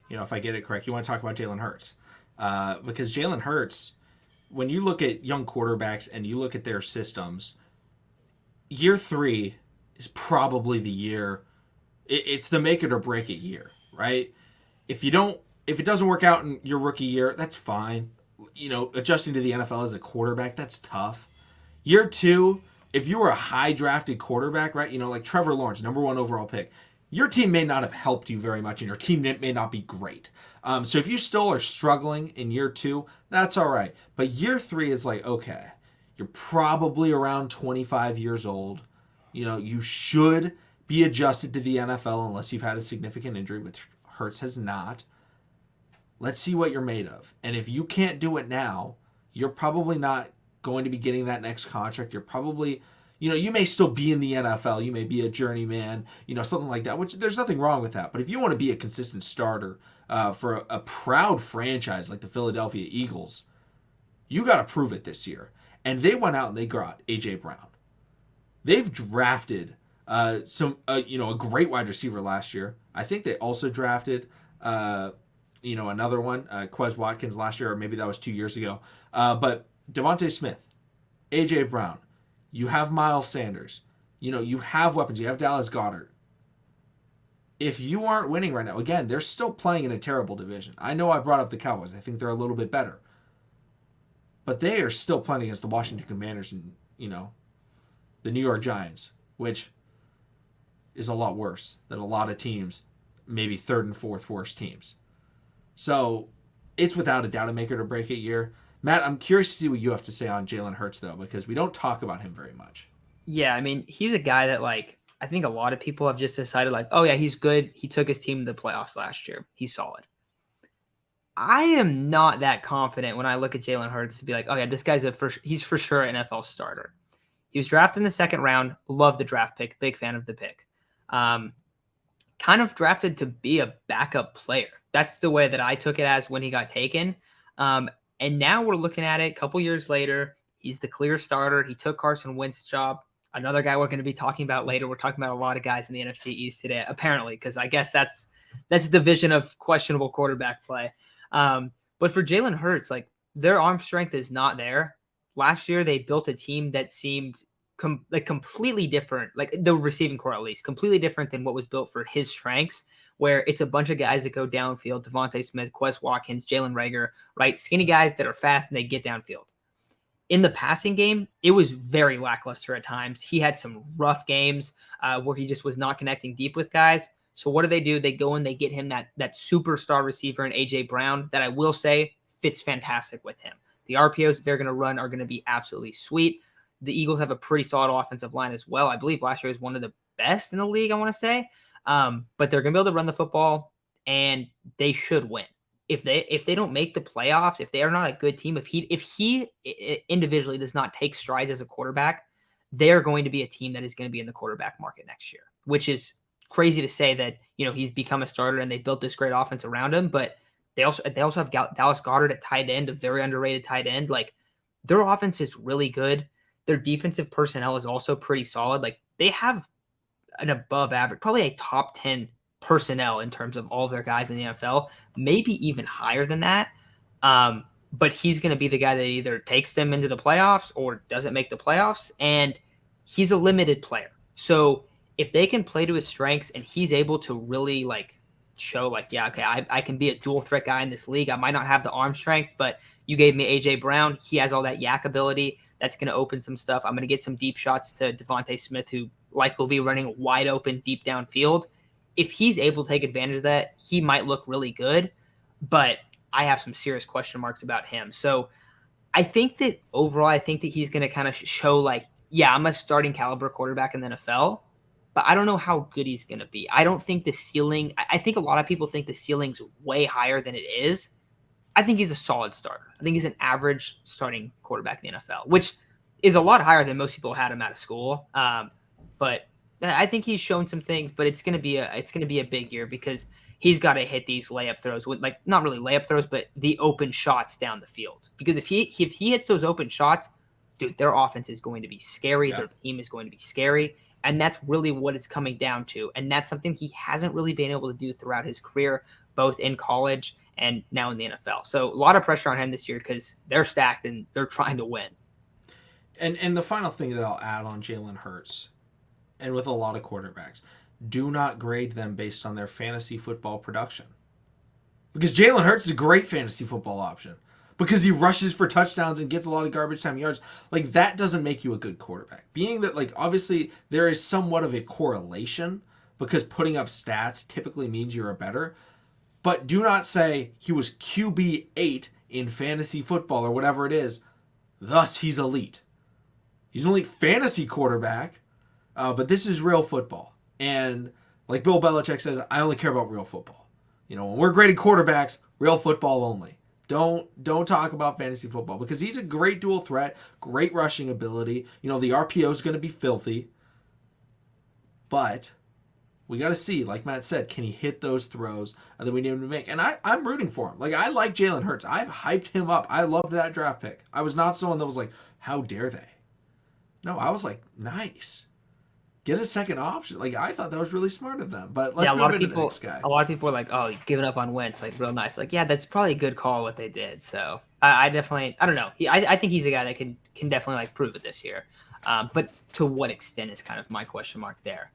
if I get it correct, you want to talk about Jalen Hurts. Because Jalen Hurts, when you look at young quarterbacks and you look at their systems, year three is probably the year. It's the make it or break it year, right? If you don't, if it doesn't work out in your rookie year, that's fine. Adjusting to the NFL as a quarterback, that's tough. Year two, if you were a high drafted quarterback, right? Like Trevor Lawrence, number one overall pick, your team may not have helped you very much, and your team may not be great. So if you still are struggling in year two, that's all right. But year three is like, okay, you're probably around 25 years old. You should be adjusted to the NFL unless you've had a significant injury, which Hurts has not. Let's see what you're made of. And if you can't do it now, you're probably not going to be getting that next contract. You're probably, you may still be in the NFL. You may be a journeyman, something like that, which there's nothing wrong with that. But if you want to be a consistent starter for a proud franchise like the Philadelphia Eagles, you got to prove it this year. And they went out and they got A.J. Brown. They've drafted a great wide receiver last year. I think they also drafted another one, Quez Watkins last year, or maybe that was 2 years ago. But Devontae Smith, A.J. Brown, you have Miles Sanders, you have weapons, you have Dallas Goedert. If you aren't winning right now, again, they're still playing in a terrible division. I know I brought up the Cowboys. I think they're a little bit better. But they are still playing against the Washington Commanders and, the New York Giants, which is a lot worse than a lot of teams, maybe third and fourth worst teams. So it's without a doubt a make it or break it year. Matt, I'm curious to see what you have to say on Jalen Hurts, though, because we don't talk about him very much. Yeah, I mean, he's a guy that, I think a lot of people have just decided, oh, yeah, he's good. He took his team to the playoffs last year. He's solid. I am not that confident when I look at Jalen Hurts to be like, oh, yeah, this guy's he's for sure an NFL starter. He was drafted in the second round. Love the draft pick. Big fan of the pick. Kind of drafted to be a backup player. That's the way that I took it as when he got taken. And now we're looking at it a couple years later. He's the clear starter. He took Carson Wentz's job. Another guy we're going to be talking about later. We're talking about a lot of guys in the NFC East today, apparently, because I guess that's the division of questionable quarterback play. But for Jalen Hurts, their arm strength is not there. Last year, they built a team that seemed completely different, the receiving core at least, completely different than what was built for his strengths, where it's a bunch of guys that go downfield, Devontae Smith, Quez Watkins, Jalen Reagor, right? Skinny guys that are fast and they get downfield. In the passing game, it was very lackluster at times. He had some rough games where he just was not connecting deep with guys. So what do? They go and they get him that superstar receiver in A.J. Brown that I will say fits fantastic with him. The RPOs that they're going to run are going to be absolutely sweet. The Eagles have a pretty solid offensive line as well. I believe last year was one of the best in the league, I want to say. But they're going to be able to run the football, and they should win. If they don't make the playoffs, if they are not a good team, if he individually does not take strides as a quarterback, they're going to be a team that is going to be in the quarterback market next year, which is crazy to say that, he's become a starter and they built this great offense around him, but they also have Dallas Goedert at tight end, a very underrated tight end. Their offense is really good. Their defensive personnel is also pretty solid. They have an above average, probably a top 10 personnel in terms of all their guys in the NFL, maybe even higher than that. But he's going to be the guy that either takes them into the playoffs or doesn't make the playoffs. And he's a limited player. So if they can play to his strengths and he's able to really show I can be a dual threat guy in this league. I might not have the arm strength, but you gave me A.J. Brown. He has all that yak ability. That's going to open some stuff. I'm going to get some deep shots to Devontae Smith, who will be running wide open deep downfield. If he's able to take advantage of that, he might look really good, but I have some serious question marks about him. So I think that overall, he's going to kind of show I'm a starting caliber quarterback in the NFL, but I don't know how good he's going to be. I don't think the ceiling, I think a lot of people think the ceiling's way higher than it is. I think he's a solid starter. I think he's an average starting quarterback in the NFL, which is a lot higher than most people had him out of school. But I think he's shown some things, but it's going to be a big year because he's got to hit these layup throws with not really layup throws, but the open shots down the field. Because if he hits those open shots, dude, their offense is going to be scary. Yeah. Their team is going to be scary. And that's really what it's coming down to. And that's something he hasn't really been able to do throughout his career. both in college and now in the NFL. So a lot of pressure on him this year because they're stacked and they're trying to win. And the final thing that I'll add on Jalen Hurts, and with a lot of quarterbacks, do not grade them based on their fantasy football production. Because Jalen Hurts is a great fantasy football option. Because he rushes for touchdowns and gets a lot of garbage time yards. Like, that doesn't make you a good quarterback. Being that, like, obviously there is somewhat of a correlation because putting up stats typically means you're a better. But do not say he was QB 8 in fantasy football or whatever it is. Thus, he's elite. He's an elite fantasy quarterback, but this is real football. And like Bill Belichick says, I only care about real football. You know, when we're grading quarterbacks, real football only. Don't talk about fantasy football because he's a great dual threat, great rushing ability. You know, the RPO is going to be filthy. But we got to see, like Matt said, can he hit those throws that we need him to make? And I'm rooting for him. Like, I like Jalen Hurts. I've hyped him up. I loved that draft pick. I was not someone that was like, how dare they? No, I was like, nice. Get a second option. Like, I thought that was really smart of them. But let's move into the next guy. A lot of people are like, oh, giving up on Wentz, like, real nice. Like, yeah, that's probably a good call what they did. So I definitely, I don't know. I think he's a guy that can definitely, like, prove it this year. But to what extent is kind of my question mark there.